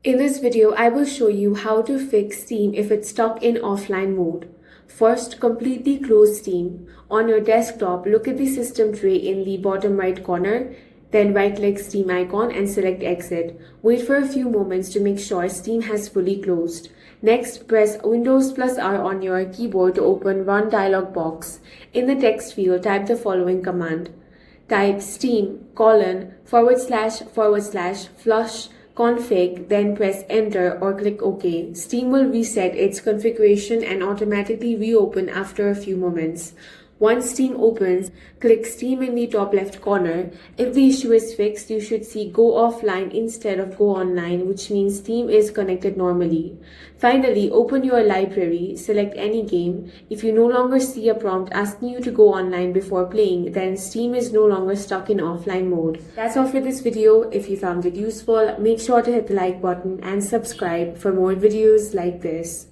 In this video, I will show you how to fix Steam if it's stuck in offline mode. First, completely close Steam. On your desktop, look at the system tray in the bottom right corner, then right-click Steam icon and select Exit. Wait for a few moments to make sure Steam has fully closed. Next, press Windows+R on your keyboard to open Run dialog box. In the text field, type the following command. Type steam://flush config, then press enter or click OK. Steam will reset its configuration and automatically reopen after a few moments. Once Steam opens, click Steam in the top left corner. If the issue is fixed, you should see Go Offline instead of Go Online, which means Steam is connected normally. Finally, open your library, select any game. If you no longer see a prompt asking you to go online before playing, then Steam is no longer stuck in offline mode. That's all for this video. If you found it useful, make sure to hit the like button and subscribe for more videos like this.